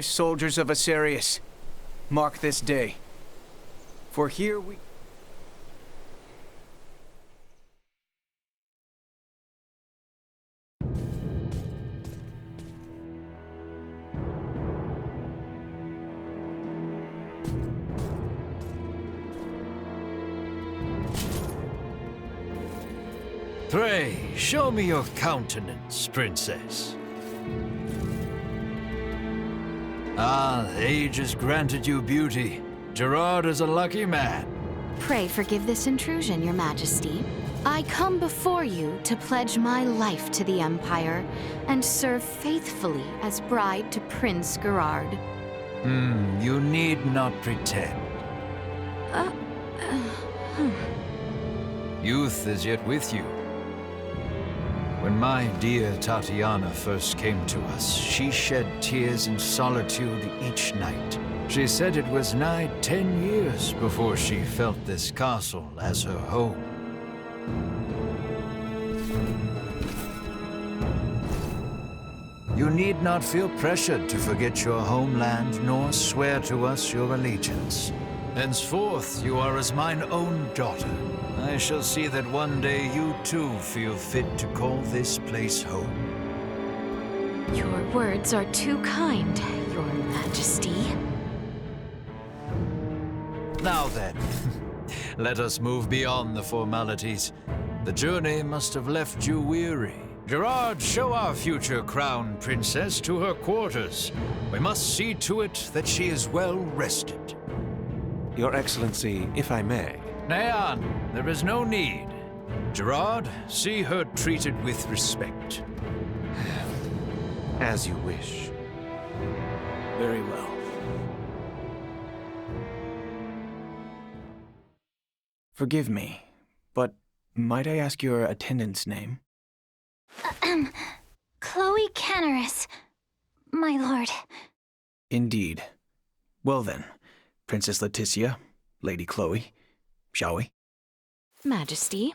Soldiers of Asarius, mark this day. For here we... Pray, show me your countenance, princess. Ah, age has granted you beauty. Gerard is a lucky man. Pray forgive this intrusion, Your Majesty. I come before you to pledge my life to the Empire and serve faithfully as bride to Prince Gerard. You need not pretend. Youth is yet with you. When my dear Tatiana first came to us, she shed tears in solitude each night. She said it was nigh 10 years before she felt this castle as her home. You need not feel pressured to forget your homeland, nor swear to us your allegiance. Henceforth, you are as mine own daughter. I shall see that one day you too feel fit to call this place home. Your words are too kind, Your Majesty. Now then, let us move beyond the formalities. The journey must have left you weary. Gerard, show our future crown princess to her quarters. We must see to it that she is well rested. Your Excellency, if I may. Nayan, there is no need. Gerard, see her treated with respect. As you wish. Very well. Forgive me, but might I ask your attendant's name? Chloe Canaris, my lord. Indeed. Well then, Princess Leticia, Lady Chloe, shall we? Majesty.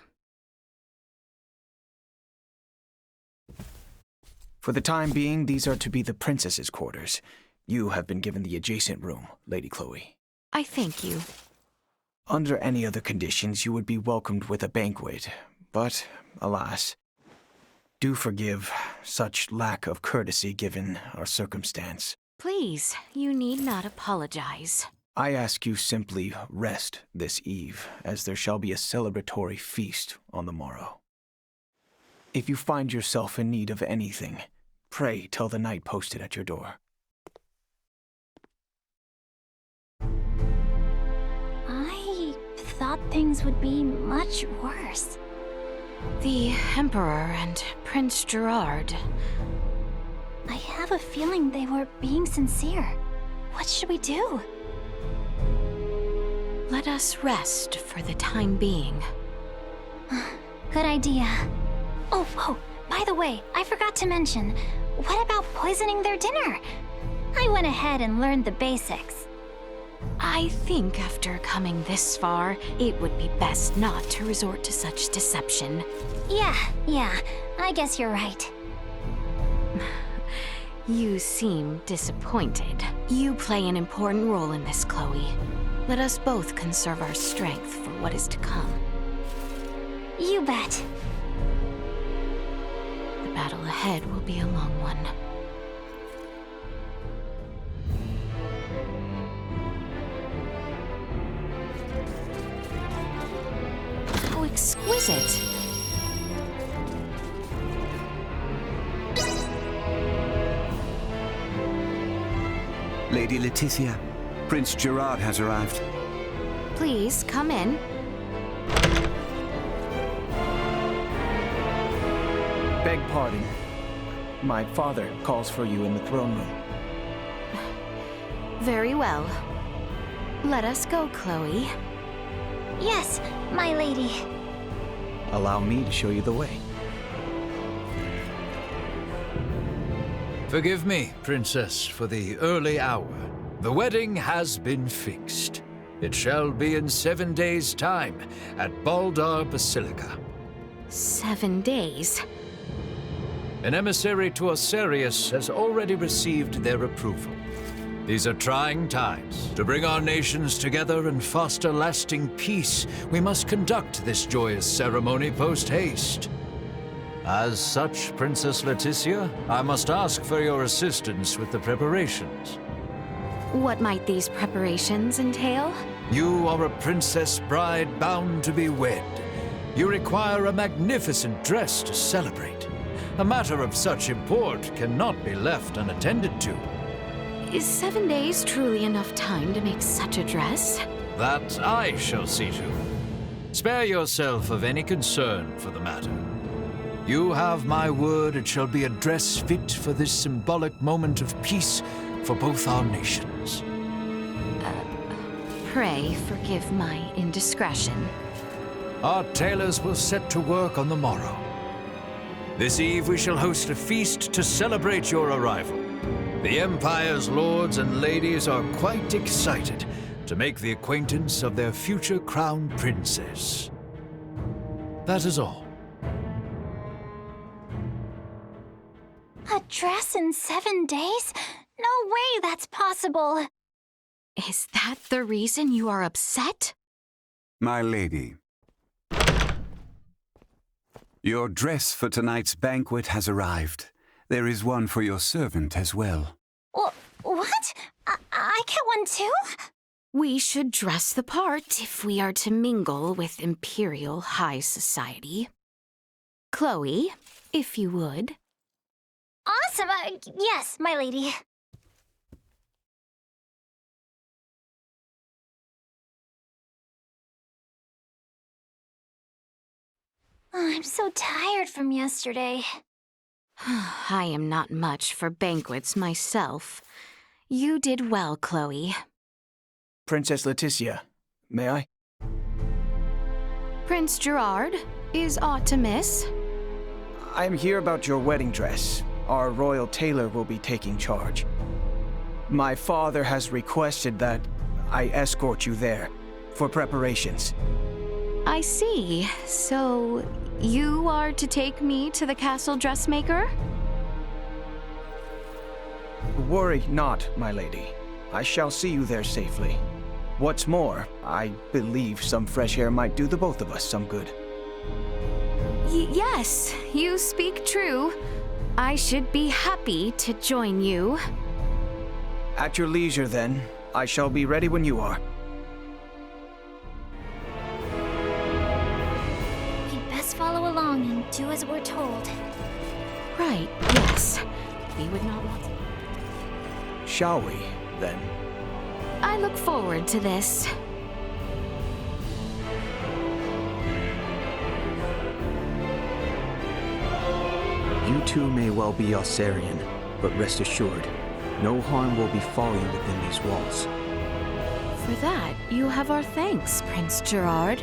For the time being, these are to be the princess's quarters. You have been given the adjacent room, Lady Chloe. I thank you. Under any other conditions, you would be welcomed with a banquet, but, alas, do forgive such lack of courtesy given our circumstance. Please, you need not apologize. I ask you simply rest this eve, as there shall be a celebratory feast on the morrow. If you find yourself in need of anything, pray tell the knight posted at your door. I thought things would be much worse. The Emperor and Prince Gerard. I have a feeling they were being sincere. What should we do? Let us rest for the time being. Good idea. Oh, by the way, I forgot to mention, what about poisoning their dinner? I went ahead and learned the basics. I think after coming this far, it would be best not to resort to such deception. Yeah, I guess you're right. You seem disappointed. You play an important role in this, Chloe. Let us both conserve our strength for what is to come. You bet. The battle ahead will be a long one. How exquisite! Lady Leticia, Prince Gerard has arrived. Please, come in. Beg pardon. My father calls for you in the throne room. Very well. Let us go, Chloe. Yes, my lady. Allow me to show you the way. Forgive me, Princess, for the early hour. The wedding has been fixed. It shall be in 7 days' time at Baldar Basilica. 7 days? An emissary to Asarius has already received their approval. These are trying times. To bring our nations together and foster lasting peace, we must conduct this joyous ceremony post-haste. As such, Princess Leticia, I must ask for your assistance with the preparations. What might these preparations entail? You are a princess bride bound to be wed. You require a magnificent dress to celebrate. A matter of such import cannot be left unattended to. Is 7 days truly enough time to make such a dress? That I shall see to. Spare yourself of any concern for the matter. You have my word it shall be a dress fit for this symbolic moment of peace for both our nations. Pray forgive my indiscretion. Our tailors will set to work on the morrow. This eve we shall host a feast to celebrate your arrival. The Empire's lords and ladies are quite excited to make the acquaintance of their future crown princess. That is all. A dress in 7 days? No way that's possible. Is that the reason you are upset? My lady, your dress for tonight's banquet has arrived. There is one for your servant as well. What? I get one too? We should dress the part if we are to mingle with Imperial High Society. Chloe, if you would. Awesome! Yes, my lady. Oh, I'm so tired from yesterday. I am not much for banquets myself. You did well, Chloe. Princess Leticia, may I? Prince Gerard, is aught to miss? I am here about your wedding dress. Our royal tailor will be taking charge. My father has requested that I escort you there for preparations. I see. So, you are to take me to the castle dressmaker? Worry not, my lady. I shall see you there safely. What's more, I believe some fresh air might do the both of us some good. Yes, you speak true. I should be happy to join you. At your leisure, then. I shall be ready when you are. We'd best follow along and do as we're told. Right, yes. We would not want to... Shall we, then? I look forward to this. You too may well be Osarian, but rest assured, no harm will befall you within these walls. For that, you have our thanks, Prince Gerard.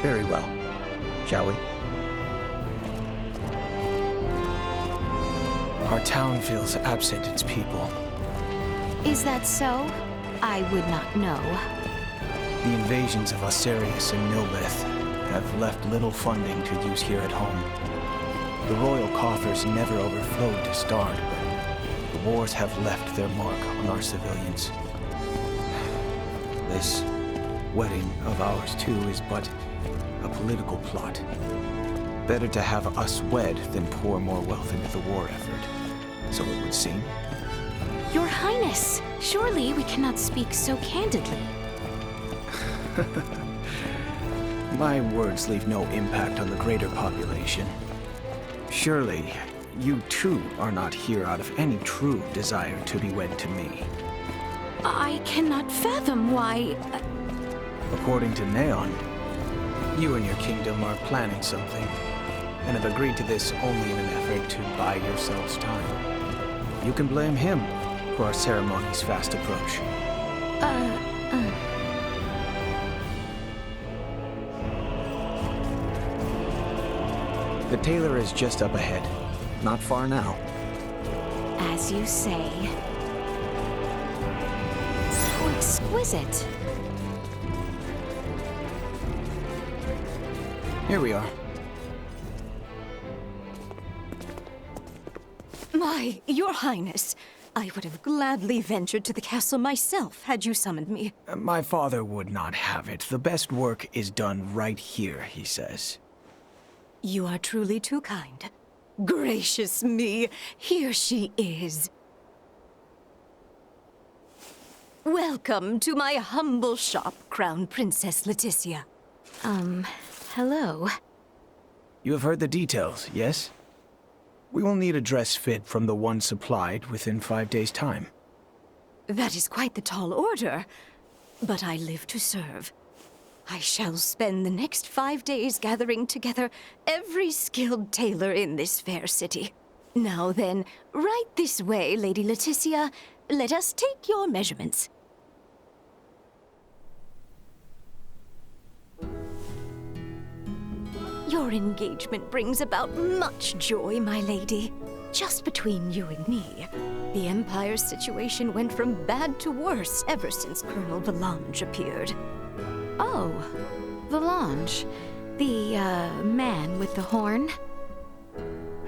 Very well. Shall we? Our town feels absent its people. Is that so? I would not know. The invasions of Osarius and Nilbeth have left little funding to use here at home. The royal coffers never overflowed to start, but the wars have left their mark on our civilians. This wedding of ours, too, is but a political plot. Better to have us wed than pour more wealth into the war effort, so it would seem. Your Highness, surely we cannot speak so candidly. My words leave no impact on the greater population. Surely, you too are not here out of any true desire to be wed to me. I cannot fathom why... According to Neon, you and your kingdom are planning something, and have agreed to this only in an effort to buy yourselves time. You can blame him for our ceremony's fast approach. The tailor is just up ahead. Not far now. As you say. How exquisite. Here we are. My, Your Highness, I would have gladly ventured to the castle myself had you summoned me. My father would not have it. The best work is done right here, he says. You are truly too kind. Gracious me, here she is. Welcome to my humble shop, Crown Princess Leticia. Hello. You have heard the details, yes? We will need a dress fit from the one supplied within 5 days' time. That is quite the tall order, but I live to serve. I shall spend the next 5 days gathering together every skilled tailor in this fair city. Now then, right this way, Lady Leticia. Let us take your measurements. Your engagement brings about much joy, my lady. Just between you and me, the Empire's situation went from bad to worse ever since Colonel Valange appeared. Oh, Valange. The, man with the horn?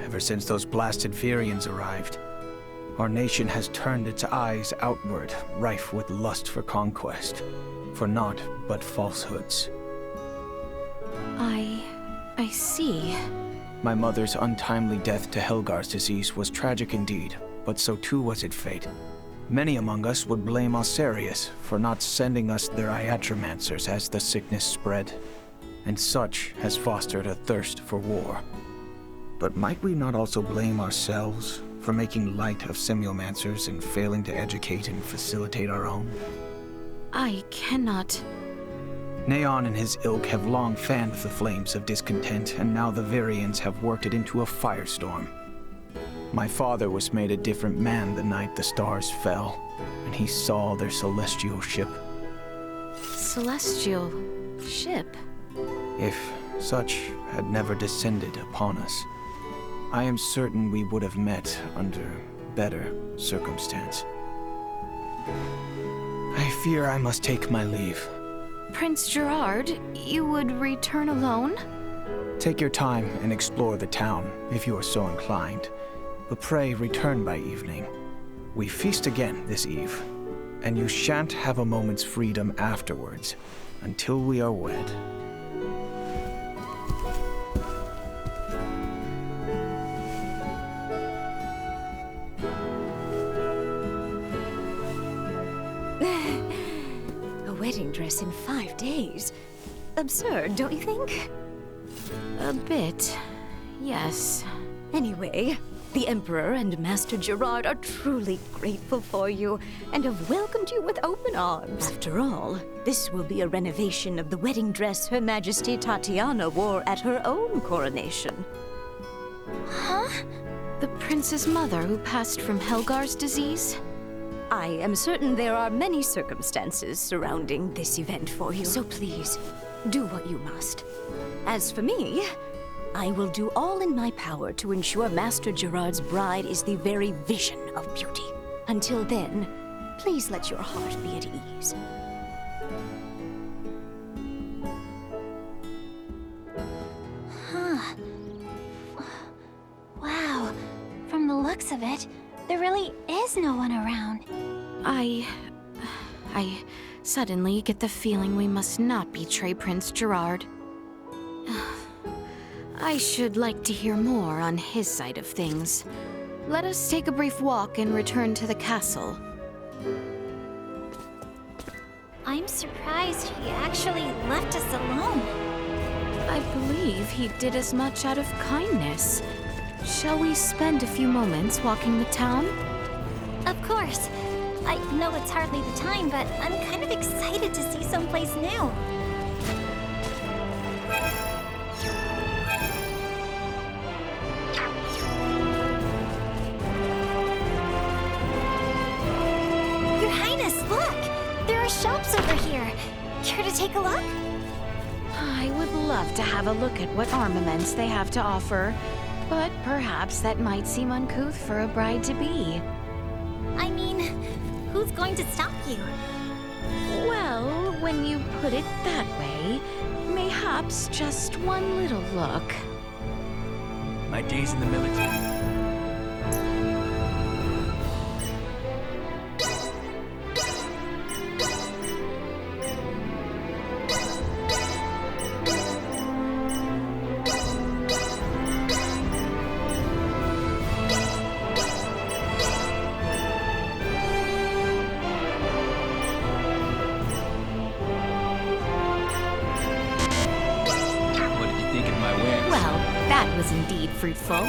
Ever since those blasted Virians arrived, our nation has turned its eyes outward, rife with lust for conquest, for naught but falsehoods. I see. My mother's untimely death to Helgar's disease was tragic indeed, but so too was its fate. Many among us would blame Osarius for not sending us their iatromancers as the sickness spread, and such has fostered a thirst for war. But might we not also blame ourselves for making light of semiomancers and failing to educate and facilitate our own? I cannot... Neon and his ilk have long fanned the flames of discontent, and now the Virians have worked it into a firestorm. My father was made a different man the night the stars fell, and he saw their celestial ship. Celestial ship? If such had never descended upon us, I am certain we would have met under better circumstance. I fear I must take my leave. Prince Gerard, you would return alone? Take your time and explore the town, if you are so inclined. But pray return by evening. We feast again this eve, and you shan't have a moment's freedom afterwards, until we are wed. Wedding dress in 5 days? Absurd, don't you think? A bit, yes. Anyway, the Emperor and Master Gerard are truly grateful for you and have welcomed you with open arms. After all, this will be a renovation of the wedding dress Her Majesty Tatiana wore at her own coronation. Huh? The prince's mother who passed from Helgar's disease? I am certain there are many circumstances surrounding this event for you. So please, do what you must. As for me, I will do all in my power to ensure Master Gerard's bride is the very vision of beauty. Until then, please let your heart be at ease. Huh. Wow. From the looks of it, there really is no one around. I suddenly get the feeling we must not betray Prince Gerard. I should like to hear more on his side of things. Let us take a brief walk and return to the castle. I'm surprised he actually left us alone. I believe he did as much out of kindness. Shall we spend a few moments walking the town? Of course. I know it's hardly the time, but I'm kind of excited to see someplace new. Your Highness, look! There are shops over here. Care to take a look? I would love to have a look at what armaments they have to offer, but perhaps that might seem uncouth for a bride-to-be. I mean, who's going to stop you? Well, when you put it that way, mayhaps just one little look. My days in the military. was indeed fruitful.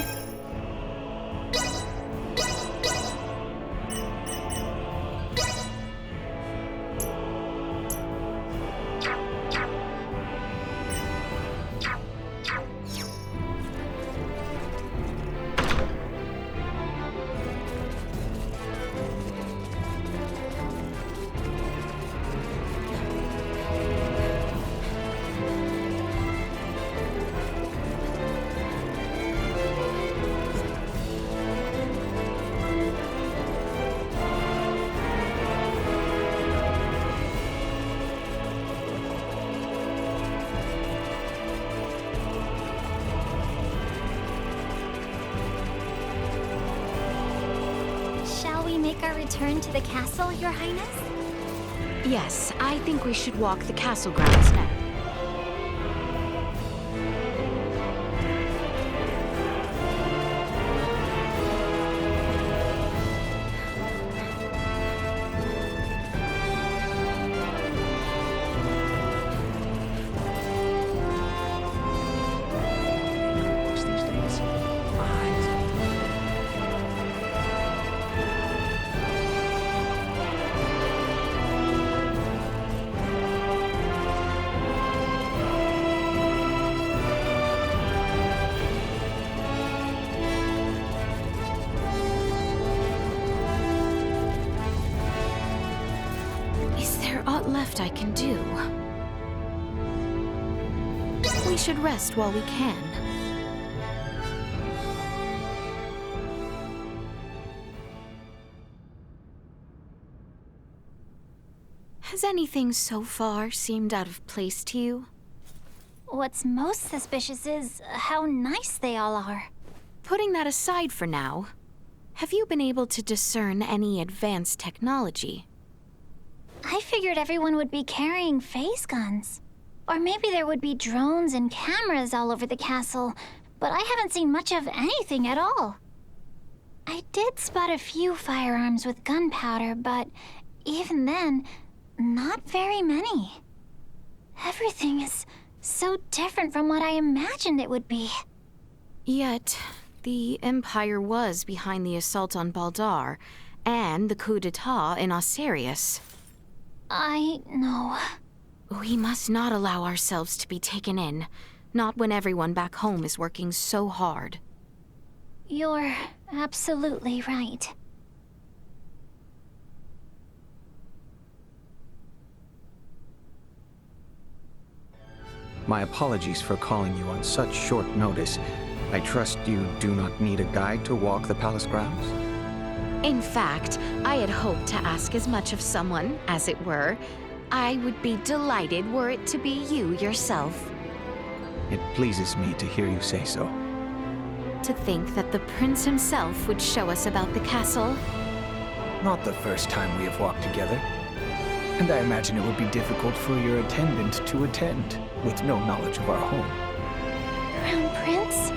Shall we make our return to the castle, Your Highness? Yes, I think we should walk the castle grounds now. Left I can do. We should rest while we can. Has anything so far seemed out of place to you? What's most suspicious is how nice they all are. Putting that aside for now, have you been able to discern any advanced technology? I figured everyone would be carrying phase guns. Or maybe there would be drones and cameras all over the castle, but I haven't seen much of anything at all. I did spot a few firearms with gunpowder, but even then, not very many. Everything is so different from what I imagined it would be. Yet, the Empire was behind the assault on Baldar and the coup d'etat in Osirius. I know. We must not allow ourselves to be taken in, not when everyone back home is working so hard. You're absolutely right. My apologies for calling you on such short notice. I trust you do not need a guide to walk the palace grounds? In fact, I had hoped to ask as much of someone, as it were. I would be delighted were it to be you yourself. It pleases me to hear you say so. To think that the prince himself would show us about the castle. Not the first time we have walked together. And I imagine it would be difficult for your attendant to attend, with no knowledge of our home. Crown Prince?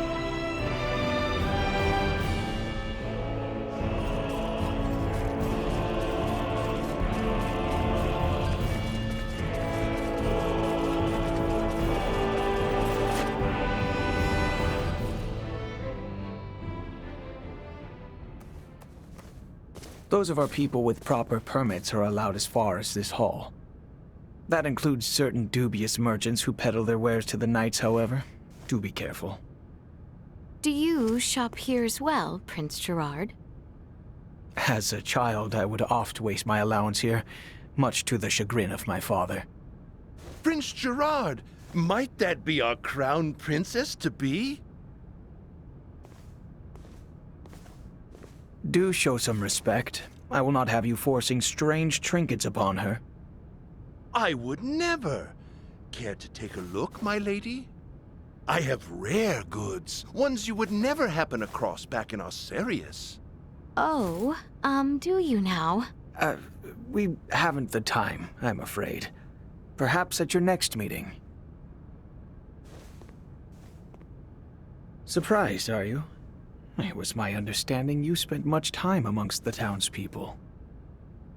Those of our people with proper permits are allowed as far as this hall. That includes certain dubious merchants who peddle their wares to the knights, however. Do be careful. Do you shop here as well, Prince Gerard? As a child, I would oft waste my allowance here, much to the chagrin of my father. Prince Gerard, might that be our crown princess-to-be? Do show some respect. I will not have you forcing strange trinkets upon her. I would never. Care to take a look, my lady? I have rare goods, ones you would never happen across back in Osirius. Oh, do you now? We haven't the time, I'm afraid. Perhaps at your next meeting. Surprised, are you? It was my understanding you spent much time amongst the townspeople.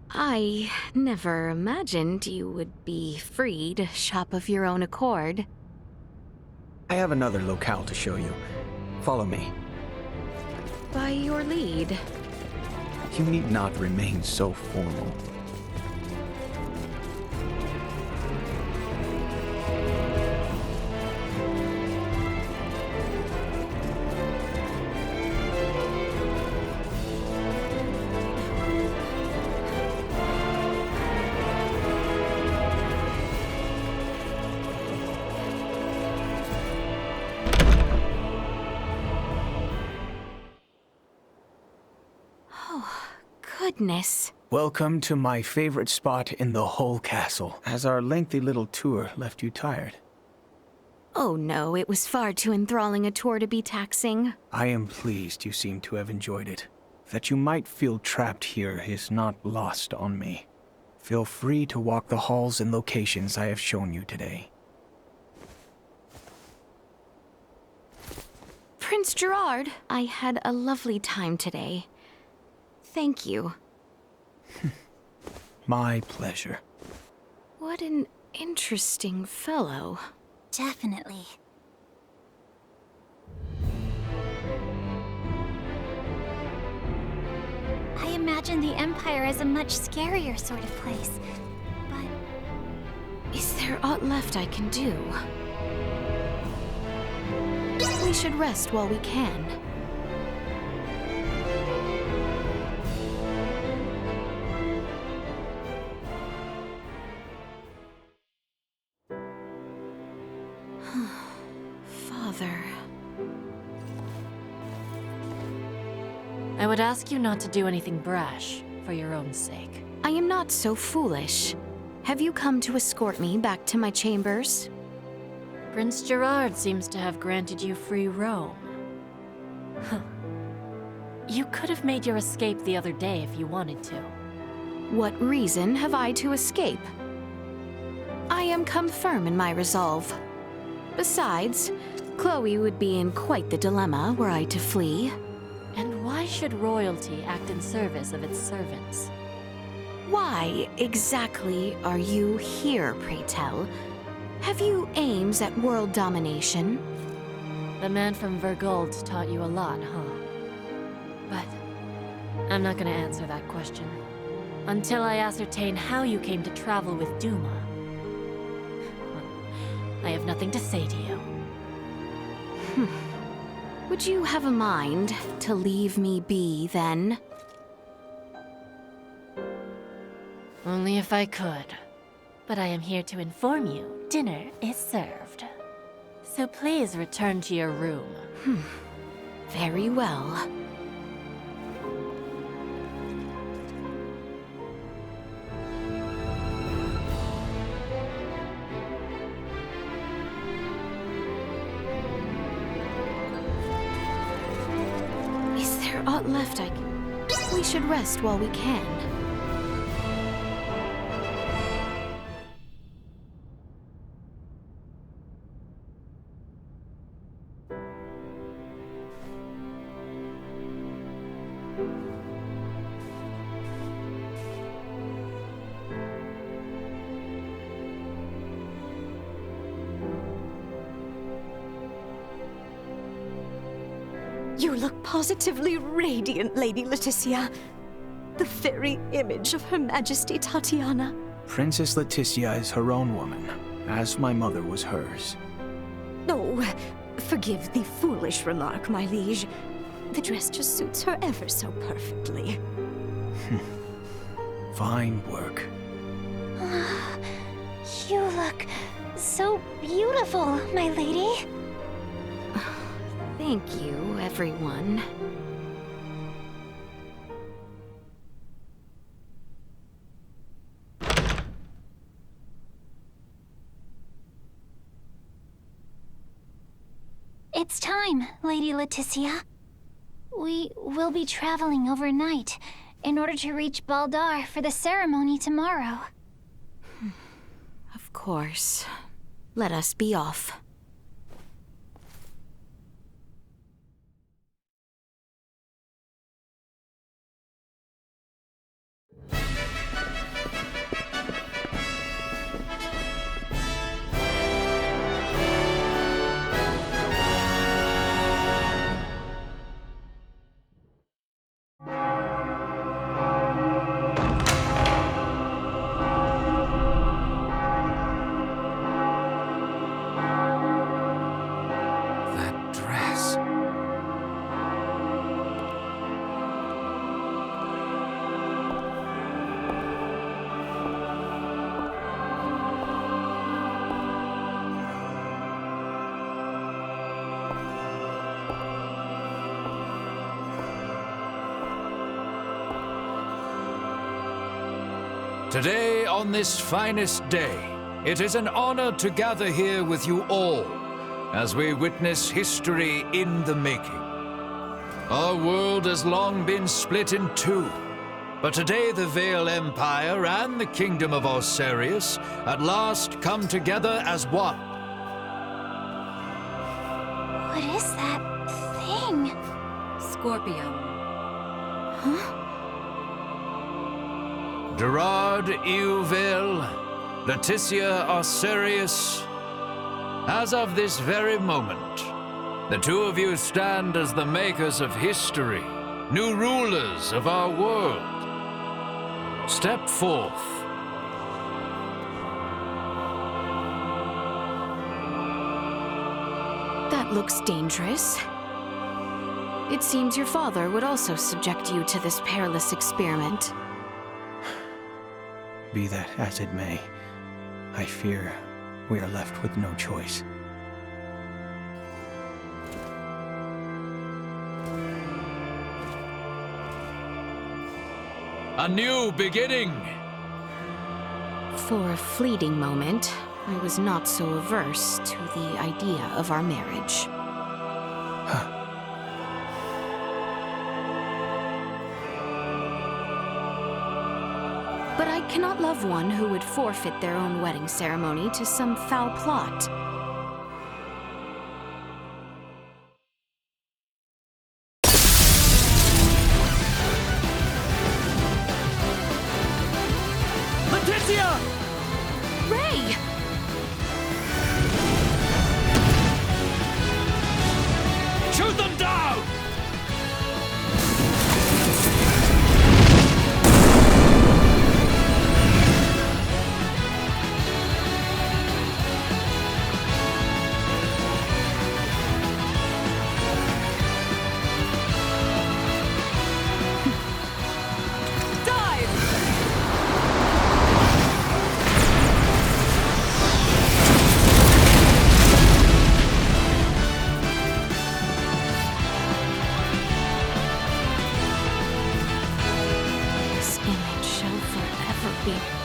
I never imagined you would be free to shop of your own accord. I have another locale to show you. Follow me. By your lead. You need not remain so formal. Goodness. Welcome to my favorite spot in the whole castle. Has our lengthy little tour left you tired? Oh no, it was far too enthralling a tour to be taxing. I am pleased you seem to have enjoyed it. That you might feel trapped here is not lost on me. Feel free to walk the halls and locations I have shown you today. Prince Gerard, I had a lovely time today. Thank you. My pleasure. What an interesting fellow. Definitely. I imagine the Empire as a much scarier sort of place, but... Is there aught left I can do? We should rest while we can. Father. I would ask you not to do anything brash, for your own sake. I am not so foolish. Have you come to escort me back to my chambers? Prince Gerard seems to have granted you free roam. Huh. You could have made your escape the other day if you wanted to. What reason have I to escape? I am come firm in my resolve. Besides, Chloe would be in quite the dilemma were I to flee. And why should royalty act in service of its servants? Why exactly are you here, pray tell? Have you aims at world domination? The man from Vergold taught you a lot, huh? But I'm not gonna answer that question until I ascertain how you came to travel with Duma. I have nothing to say to you. Would you have a mind to leave me be, then? Only if I could. But I am here to inform you, dinner is served. So please return to your room. Very well. Is there aught left I can... We should rest while we can. You look positively radiant, Lady Leticia. The very image of Her Majesty Tatiana. Princess Leticia is her own woman, as my mother was hers. Oh, forgive the foolish remark, my liege. The dress just suits her ever so perfectly. Fine work. You look so beautiful, my lady. Thank you, everyone. It's time, Lady Leticia. We will be traveling overnight in order to reach Baldar for the ceremony tomorrow. Of course. Let us be off. Today, on this finest day, it is an honor to gather here with you all as we witness history in the making. Our world has long been split in two, but today the Vale Empire and the Kingdom of Osarius at last come together as one. What is that thing? Scorpion. Huh? Gerard Euvale, Leticia Osarius, as of this very moment, the two of you stand as the makers of history, new rulers of our world. Step forth. That looks dangerous. It seems your father would also subject you to this perilous experiment. Be that as it may, I fear we are left with no choice. A new beginning! For a fleeting moment, I was not so averse to the idea of our marriage. But I cannot love one who would forfeit their own wedding ceremony to some foul plot. Leticia! Ray! Shoot them down!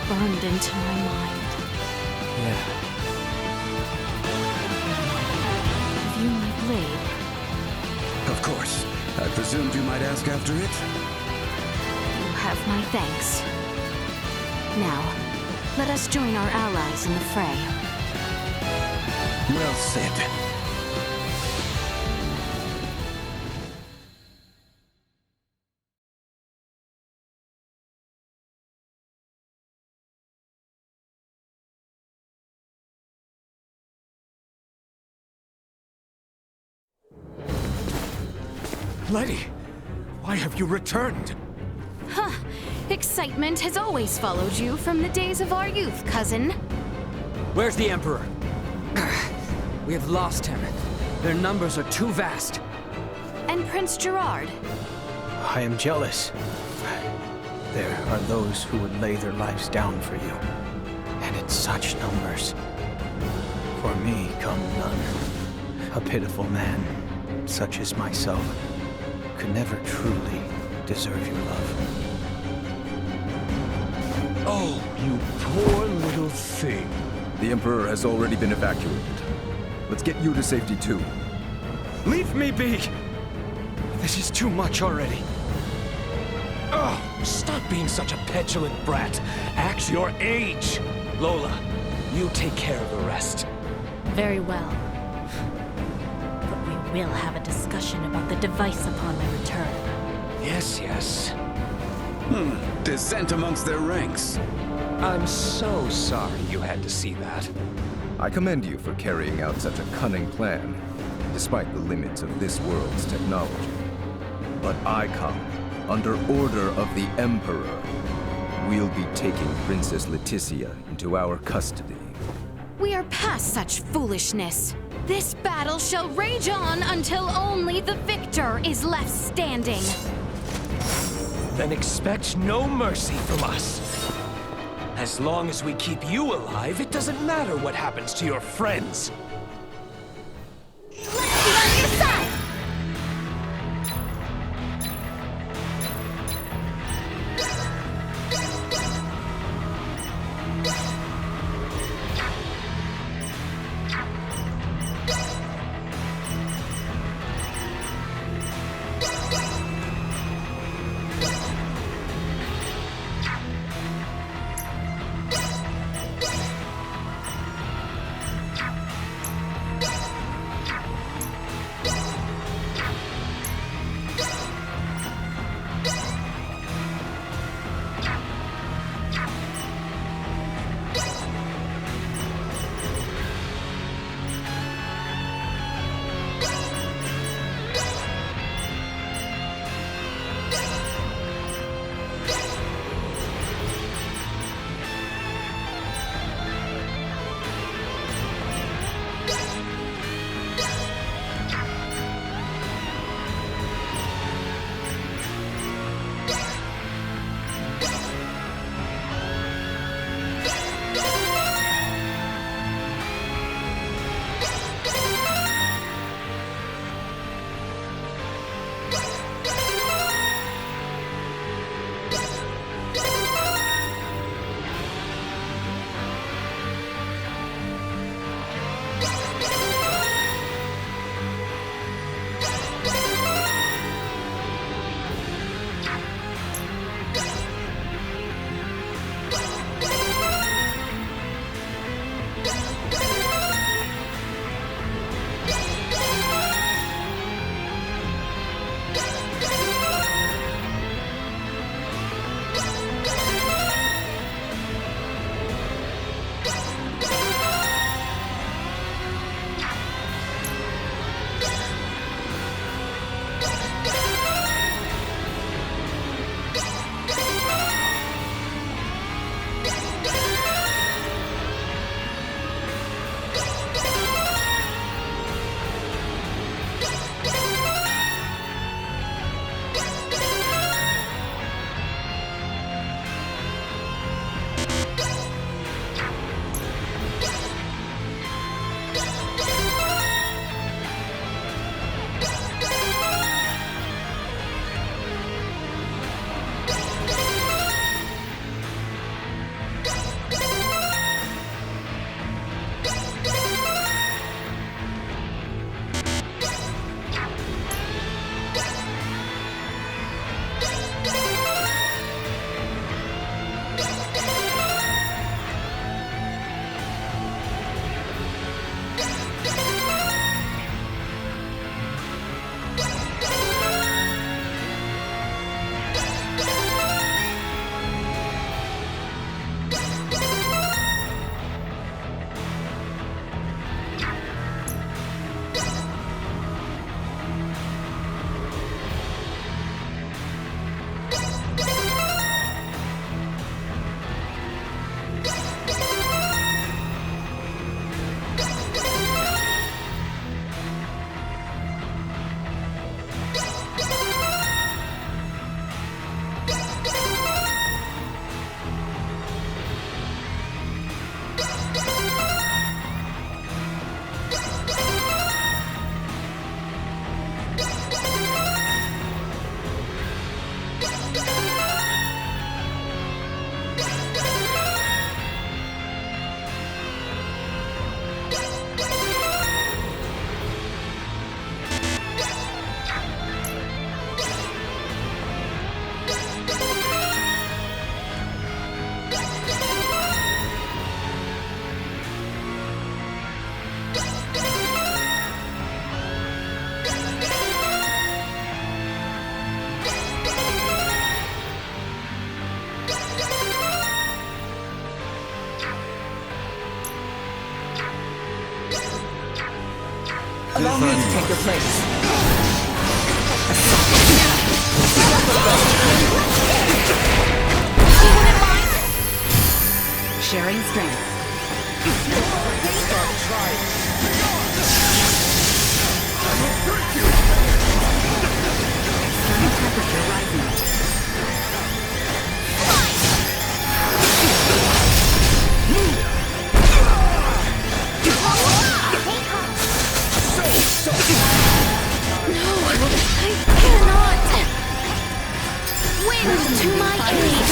Burned into my mind. Yeah. View my blade. Of course. I presumed you might ask after it? You have my thanks. Now, let us join our allies in the fray. Well said. Letty, why have you returned? Huh. Excitement has always followed you from the days of our youth, cousin. Where's the Emperor? We have lost him. Their numbers are too vast. And Prince Gerard. I am jealous. There are those who would lay their lives down for you. And in such numbers. For me come none. A pitiful man, such as myself, could never truly deserve your love. Oh, you poor little thing. The Emperor has already been evacuated. Let's get you to safety too. Leave me be! This is too much already. Oh, stop being such a petulant brat. Act your age. Lola, you take care of the rest. Very well. But we will have a discussion about the device upon my return. Yes, yes. Dissent amongst their ranks. I'm so sorry you had to see that. I commend you for carrying out such a cunning plan, despite the limits of this world's technology. But I come under order of the Emperor. We'll be taking Princess Leticia into our custody. We are past such foolishness. This battle shall rage on until only the victor is left standing. Then expect no mercy from us. As long as we keep you alive, it doesn't matter what happens to your friends. Let's be on your side! Allow me to take your place. You wouldn't mind? Sharing strength. External temperature rising. I cannot! Wind to my aid!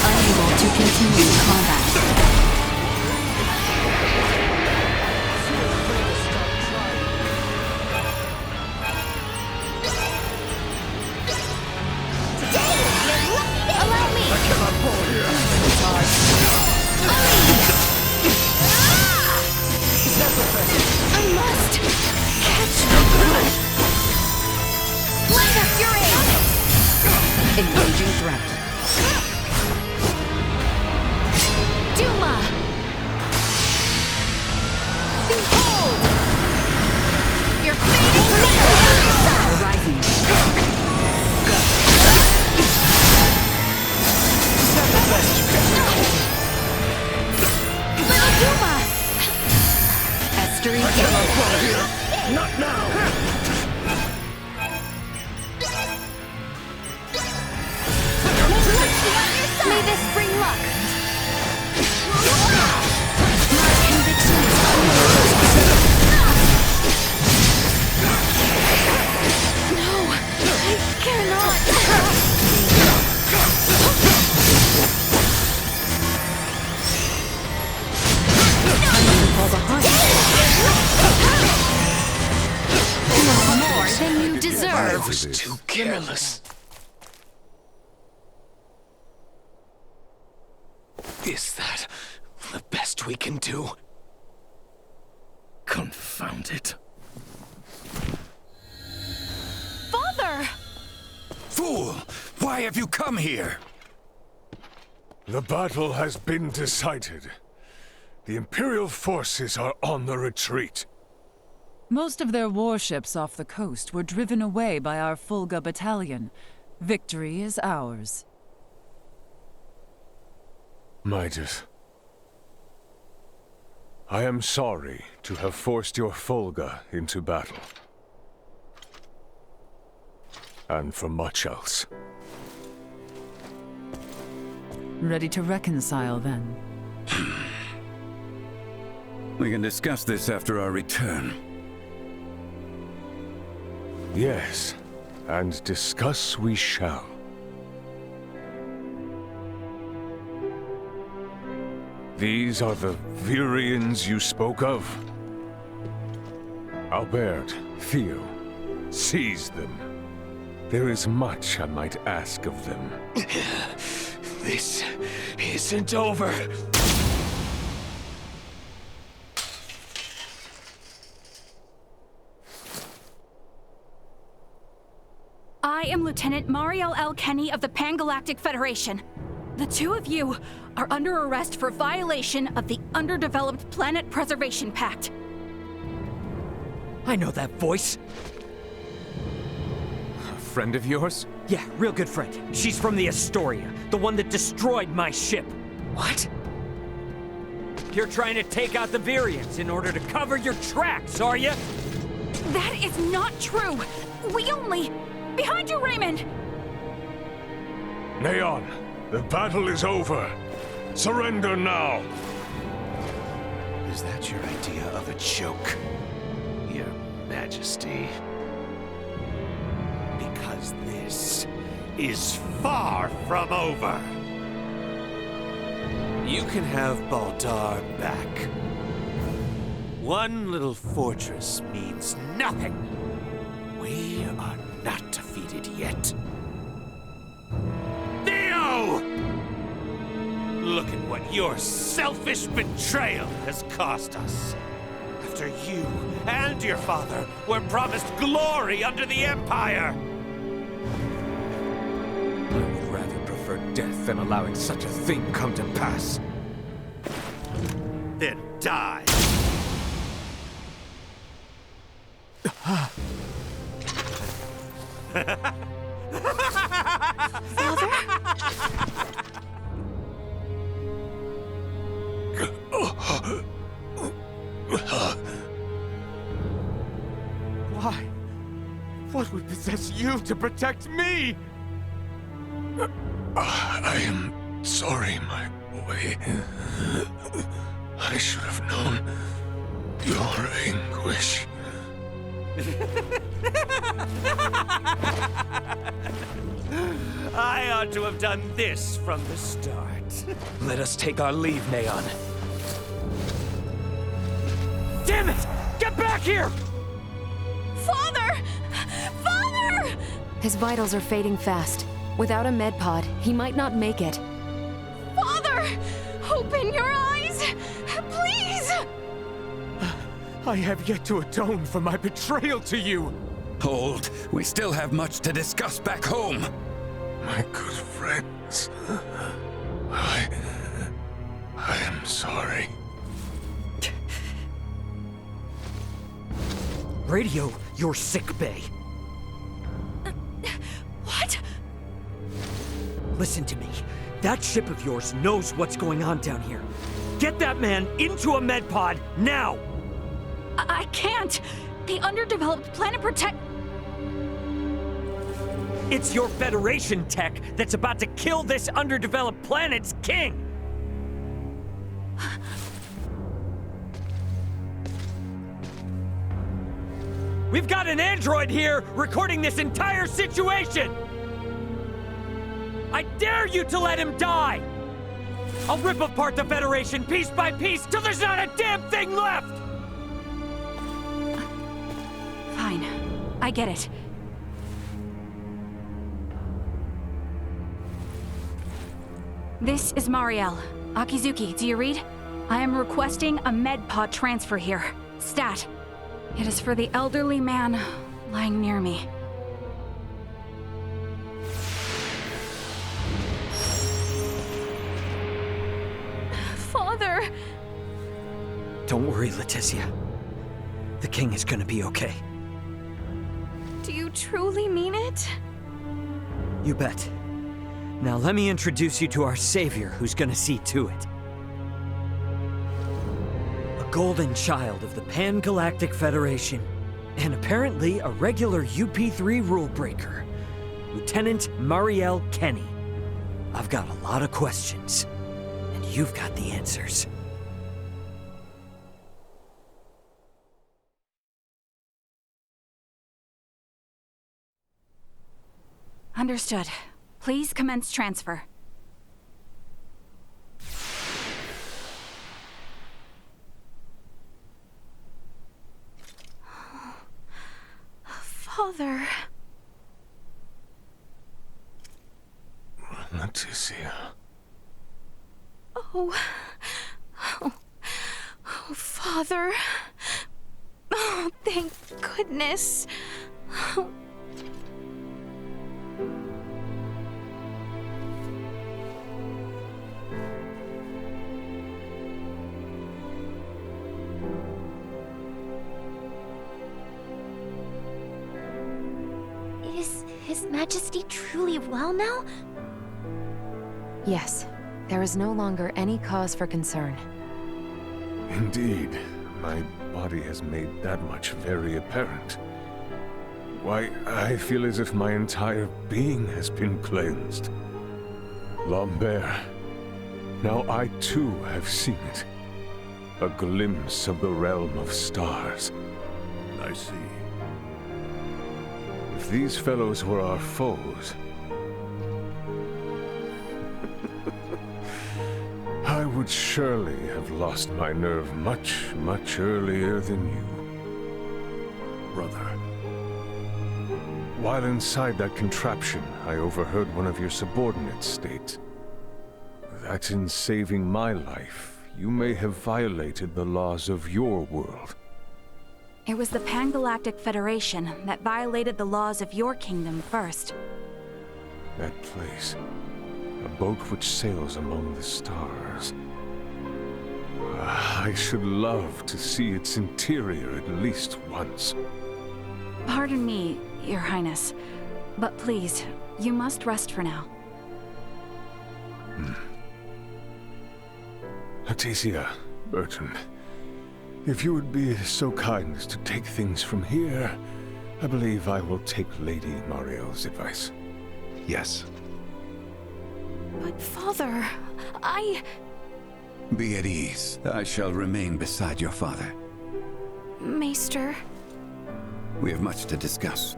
Unable to continue combat. Allow me! I cannot pull here! I must catch the blood. Lend us your aid. Engaging threat. Duma. Behold. Your fate is sealed. Rising. Little Duma. Estuary. Not now! May this bring luck. My conviction is no, I cannot. More than you deserve. I was too careless. Is that the best we can do? Confound it. Father! Fool! Why have you come here? The battle has been decided. The Imperial forces are on the retreat. Most of their warships off the coast were driven away by our Fulga battalion. Victory is ours. Midas, I am sorry to have forced your Fulga into battle. And for much else. Ready to reconcile, then? We can discuss this after our return. Yes, and discuss we shall. These are the Virians you spoke of? Albert, Theo, seize them. There is much I might ask of them. This isn't over. I am Lieutenant Mariel L. Kenny of the Pan-Galactic Federation. The two of you are under arrest for violation of the Underdeveloped Planet Preservation Pact. I know that voice. A friend of yours? Yeah, real good friend. She's from the Astoria, the one that destroyed my ship. What? You're trying to take out the Virians in order to cover your tracks, are you? That is not true. We only... Behind you, Raymond! Neon, the battle is over. Surrender now. Is that your idea of a joke, Your Majesty? Because this is far from over. You can have Baldar back. One little fortress means nothing. We are not defeated yet. Theo! Look at what your selfish betrayal has cost us. After you and your father were promised glory under the Empire. I would rather prefer death than allowing such a thing come to pass. Then die! Father? Why? What would possess you to protect me? I am sorry, my boy. I should have known your anguish. I ought to have done this from the start. Let us take our leave, Neon. Damn it! Get back here! Father! Father! His vitals are fading fast. Without a med pod, he might not make it. Father! Open your eyes! Please! I have yet to atone for my betrayal to you. Hold. We still have much to discuss back home. My good friends, I am sorry. Radio your sick bay. What? Listen to me. That ship of yours knows what's going on down here. Get that man into a med pod now! I can't! The underdeveloped planet protect... It's your Federation tech that's about to kill this underdeveloped planet's king! We've got an android here recording this entire situation! I dare you to let him die! I'll rip apart the Federation piece by piece till there's not a damn thing left! Fine. I get it. This is Marielle. Akizuki, do you read? I am requesting a med pod transfer here. Stat. It is for the elderly man lying near me. Father! Don't worry, Leticia. The king is gonna be okay. Do you truly mean it? You bet. Now let me introduce you to our savior who's gonna see to it. A golden child of the Pan-Galactic Federation, and apparently a regular UP3 rule breaker, Lieutenant Marielle Kenny. I've got a lot of questions, and you've got the answers. Understood. Please commence transfer. Father... Leticia. Oh, Father. Oh, thank goodness. Is His Majesty truly well now? Yes. There is no longer any cause for concern. Indeed. My body has made that much very apparent. Why, I feel as if my entire being has been cleansed. Lambert, now I too have seen it. A glimpse of the realm of stars. I see. If these fellows were our foes, I would surely have lost my nerve much, much earlier than you. Brother. While inside that contraption, I overheard one of your subordinates state that in saving my life, you may have violated the laws of your world. It was the Pan-Galactic Federation that violated the laws of your kingdom first. That place. A boat which sails among the stars. I should love to see its interior at least once. Pardon me, Your Highness, but please, you must rest for now. Leticia, Bertrand, if you would be so kind as to take things from here, I believe I will take Lady Mariel's advice. Yes. But Father, Be at ease. I shall remain beside your father. Maester... We have much to discuss,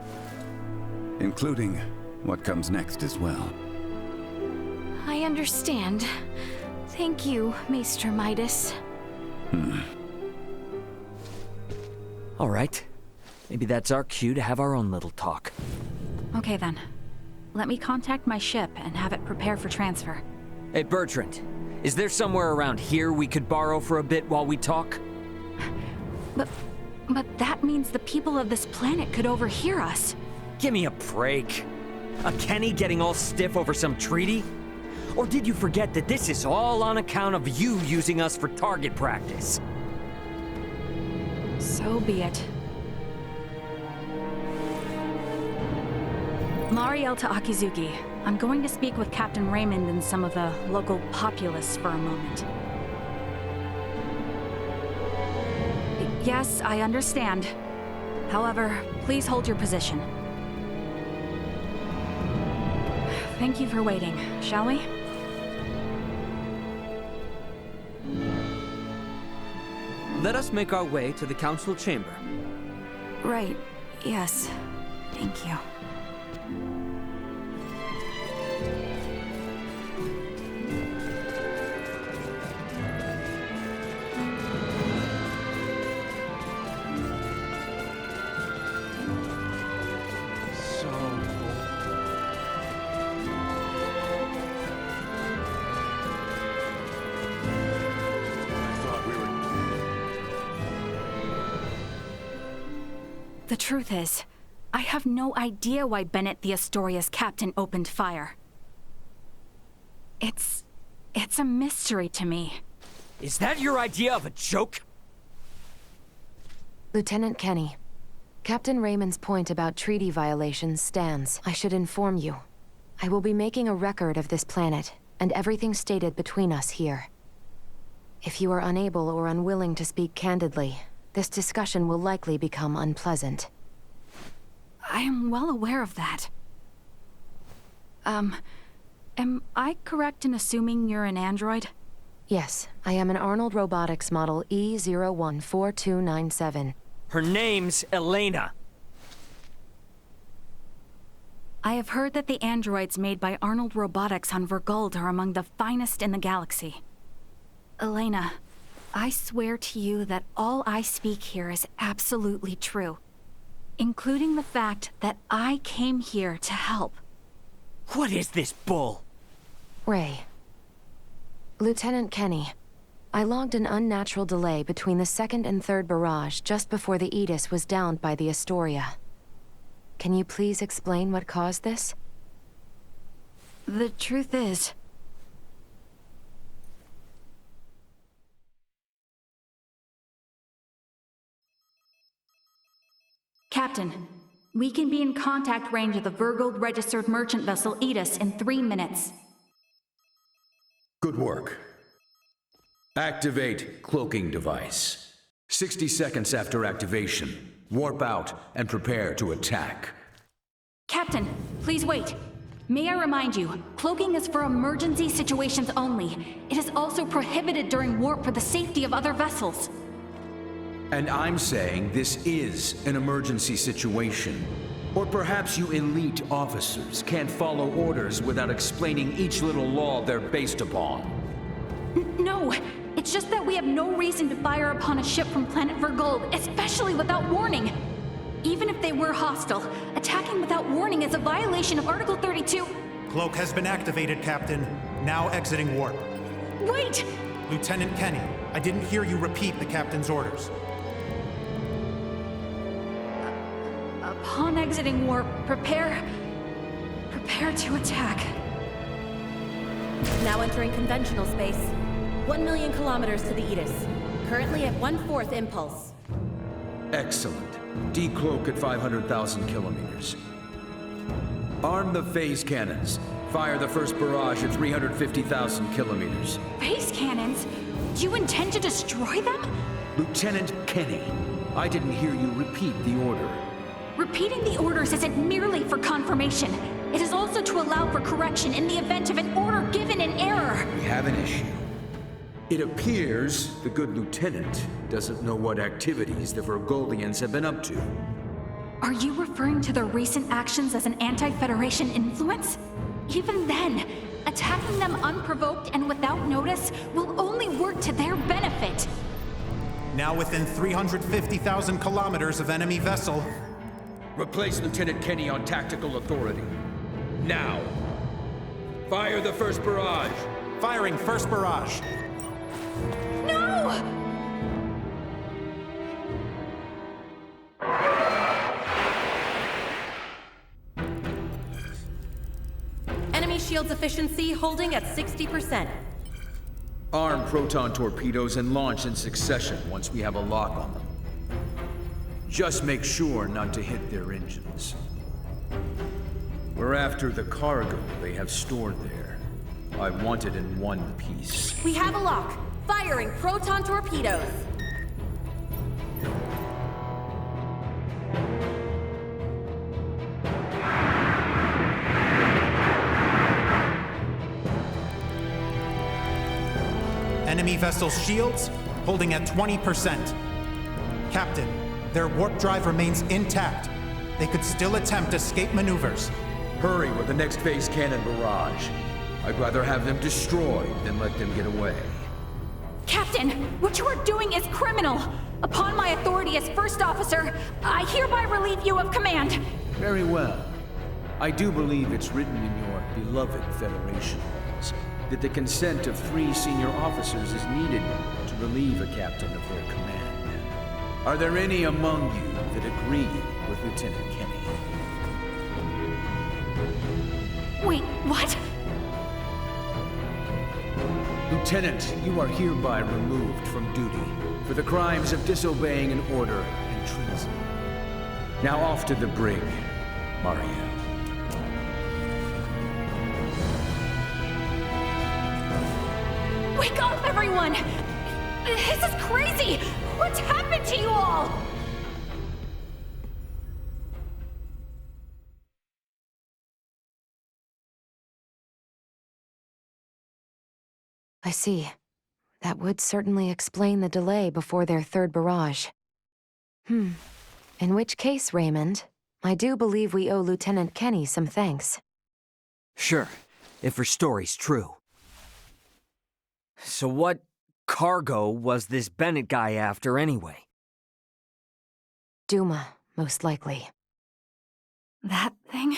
including what comes next as well. I understand. Thank you, Maester Midas. All right. Maybe that's our cue to have our own little talk. Okay then. Let me contact my ship and have it prepare for transfer. Hey, Bertrand. Is there somewhere around here we could borrow for a bit while we talk? But that means the people of this planet could overhear us. Give me a break. A Kenny getting all stiff over some treaty? Or did you forget that this is all on account of you using us for target practice? So be it. Mariel to Akizuki. I'm going to speak with Captain Raymond and some of the local populace for a moment. Yes, I understand. However, please hold your position. Thank you for waiting, shall we? Let us make our way to the council chamber. Right, yes. Thank you. The truth is, I have no idea why Bennett the Astoria's captain opened fire. It's a mystery to me. Is that your idea of a joke? Lieutenant Kenny, Captain Raymond's point about treaty violations stands. I should inform you. I will be making a record of this planet, and everything stated between us here. If you are unable or unwilling to speak candidly, this discussion will likely become unpleasant. I am well aware of that. Am I correct in assuming you're an android? Yes, I am an Arnold Robotics model E014297. Her name's Elena. I have heard that the androids made by Arnold Robotics on Vergold are among the finest in the galaxy. Elena, I swear to you that all I speak here is absolutely true, including the fact that I came here to help. What is this bull? Ray. Lieutenant Kenny, I logged an unnatural delay between the second and third barrage just before the Aegis was downed by the Astoria. Can you please explain what caused this? The truth is... Captain, we can be in contact range of the Vergold registered merchant vessel Aegis in 3 minutes. Good work. Activate cloaking device. 60 seconds after activation, warp out and prepare to attack. Captain, please wait. May I remind you, cloaking is for emergency situations only. It is also prohibited during warp for the safety of other vessels. And I'm saying this is an emergency situation. Or perhaps you elite officers can't follow orders without explaining each little law they're based upon. No, it's just that we have no reason to fire upon a ship from planet Vergold, especially without warning. Even if they were hostile, attacking without warning is a violation of Article 32. Cloak has been activated, Captain. Now exiting warp. Wait! Lieutenant Kenny, I didn't hear you repeat the captain's orders. Upon exiting warp, prepare to attack. Now entering conventional space. 1 million kilometers to the Edis. Currently at 1/4 impulse. Excellent. Decloak at 500,000 kilometers. Arm the phase cannons. Fire the first barrage at 350,000 kilometers. Phase cannons? Do you intend to destroy them? Lieutenant Kenny, I didn't hear you repeat the order. Repeating the orders isn't merely for confirmation. It is also to allow for correction in the event of an order given in error. We have an issue. It appears the good lieutenant doesn't know what activities the Virgoldians have been up to. Are you referring to their recent actions as an anti-Federation influence? Even then, attacking them unprovoked and without notice will only work to their benefit. Now within 350,000 kilometers of enemy vessel. Replace Lieutenant Kenny on tactical authority. Now! Fire the first barrage! Firing first barrage. No! Enemy shields efficiency holding at 60%. Arm proton torpedoes and launch in succession once we have a lock on them. Just make sure not to hit their engines. We're after the cargo they have stored there. I want it in one piece. We have a lock. Firing proton torpedoes. Enemy vessel's shields holding at 20%. Captain, their warp drive remains intact. They could still attempt escape maneuvers. Hurry with the next phase cannon barrage. I'd rather have them destroyed than let them get away. Captain, what you are doing is criminal. Upon my authority as first officer, I hereby relieve you of command. Very well. I do believe it's written in your beloved Federation laws that the consent of 3 senior officers is needed to relieve a captain of their command. Are there any among you that agree with Lieutenant Kenny? Wait, what? Lieutenant, you are hereby removed from duty for the crimes of disobeying an order and treason. Now off to the brig, Marielle. Wake up, everyone! This is crazy! What's happened to you all? I see. That would certainly explain the delay before their third barrage. In which case, Raymond, I do believe we owe Lieutenant Kenny some thanks. Sure, if her story's true. So what cargo was this Bennett guy after anyway? Duma, most likely. That thing?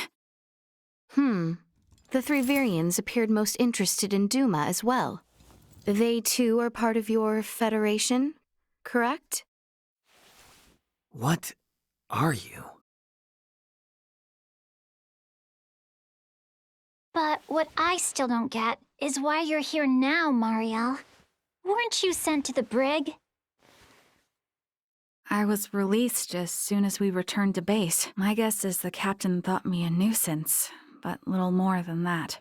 The 3 Virians appeared most interested in Duma as well. They too are part of your Federation, correct? What are you? But what I still don't get is why you're here now, Marielle. Weren't you sent to the brig? I was released as soon as we returned to base. My guess is the captain thought me a nuisance, but little more than that.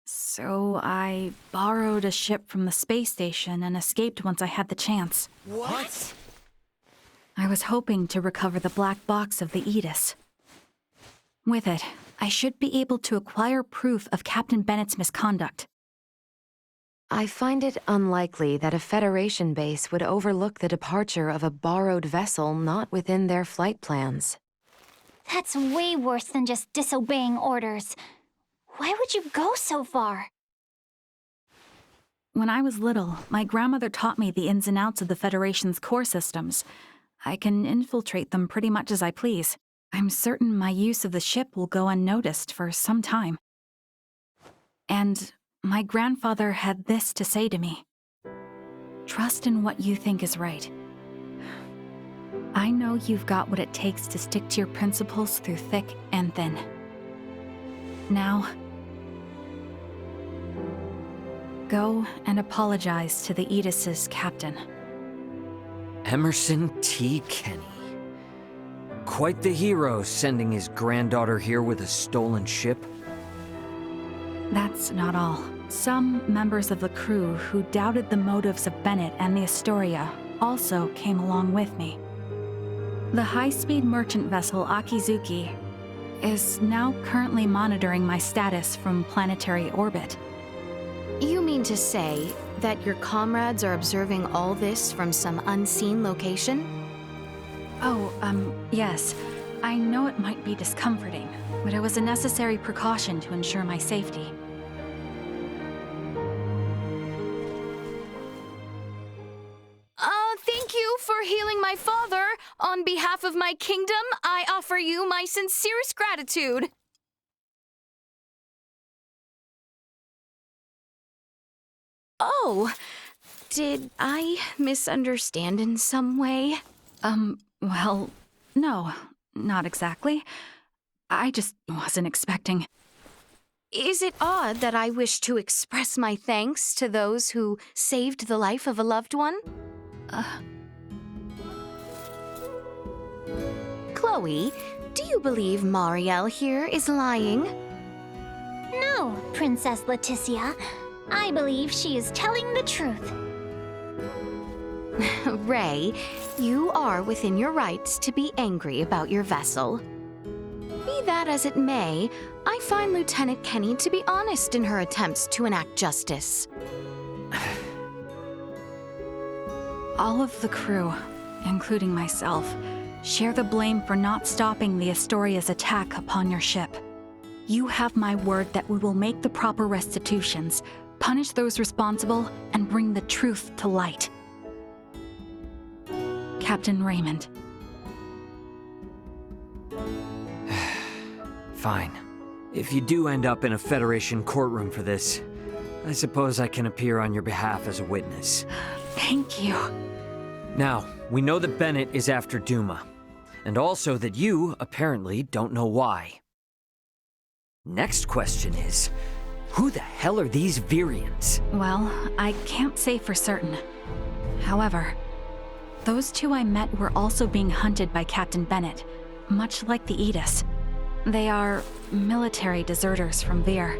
So I borrowed a ship from the space station and escaped once I had the chance. What? I was hoping to recover the black box of the Edis. With it, I should be able to acquire proof of Captain Bennett's misconduct. I find it unlikely that a Federation base would overlook the departure of a borrowed vessel not within their flight plans. That's way worse than just disobeying orders. Why would you go so far? When I was little, my grandmother taught me the ins and outs of the Federation's core systems. I can infiltrate them pretty much as I please. I'm certain my use of the ship will go unnoticed for some time. And my grandfather had this to say to me. Trust in what you think is right. I know you've got what it takes to stick to your principles through thick and thin. Now, Go and apologize to the Aegis's captain. Emerson T. Kenny. Quite the hero, sending his granddaughter here with a stolen ship. That's not all. Some members of the crew who doubted the motives of Bennett and the Astoria also came along with me. The high-speed merchant vessel Akizuki is now currently monitoring my status from planetary orbit. You mean to say that your comrades are observing all this from some unseen location? Oh, yes. I know it might be discomforting, but it was a necessary precaution to ensure my safety. Thank you for healing my father. On behalf of my kingdom, I offer you my sincerest gratitude. Oh, did I misunderstand in some way? Well, no, not exactly. I just wasn't expecting. Is it odd that I wish to express my thanks to those who saved the life of a loved one? Chloe, do you believe Marielle here is lying? No, Princess Leticia. I believe she is telling the truth. Ray, you are within your rights to be angry about your vessel. Be that as it may, I find Lieutenant Kenny to be honest in her attempts to enact justice. All of the crew, including myself, share the blame for not stopping the Astoria's attack upon your ship. You have my word that we will make the proper restitutions, punish those responsible, and bring the truth to light. Captain Raymond. Fine. If you do end up in a Federation courtroom for this, I suppose I can appear on your behalf as a witness. Thank you. Now, we know that Bennett is after Duma, and also that you, apparently, don't know why. Next question is, who the hell are these Virians? Well, I can't say for certain. However, those two I met were also being hunted by Captain Bennett, much like the Aegis. They are military deserters from Vir,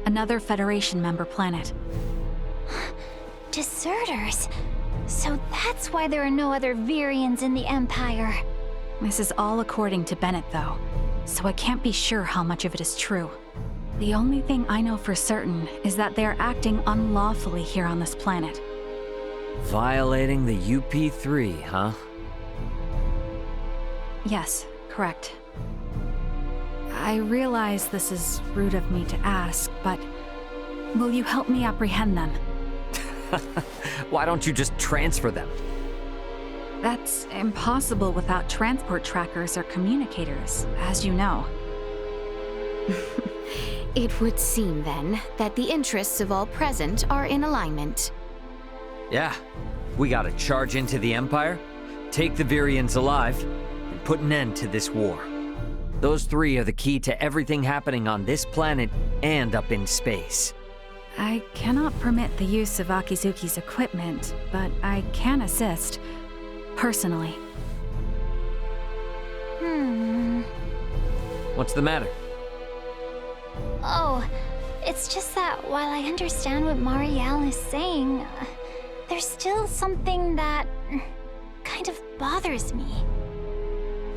another Federation member planet. Deserters? So that's why there are no other Virians in the Empire. This is all according to Bennett, though, so I can't be sure how much of it is true. The only thing I know for certain is that they are acting unlawfully here on this planet. Violating the UP3, huh? Yes, correct. I realize this is rude of me to ask, but will you help me apprehend them? Why don't you just transfer them? That's impossible without transport trackers or communicators, as you know. It would seem, then, that the interests of all present are in alignment. Yeah, we gotta charge into the Empire, take the Virians alive, and put an end to this war. Those three are the key to everything happening on this planet and up in space. I cannot permit the use of Akizuki's equipment, but I can assist, personally. What's the matter? Oh, it's just that while I understand what Marielle is saying, there's still something that kind of bothers me.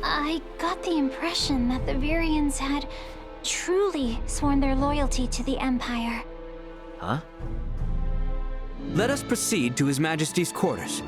I got the impression that the Virians had truly sworn their loyalty to the Empire. Huh? Let us proceed to His Majesty's quarters.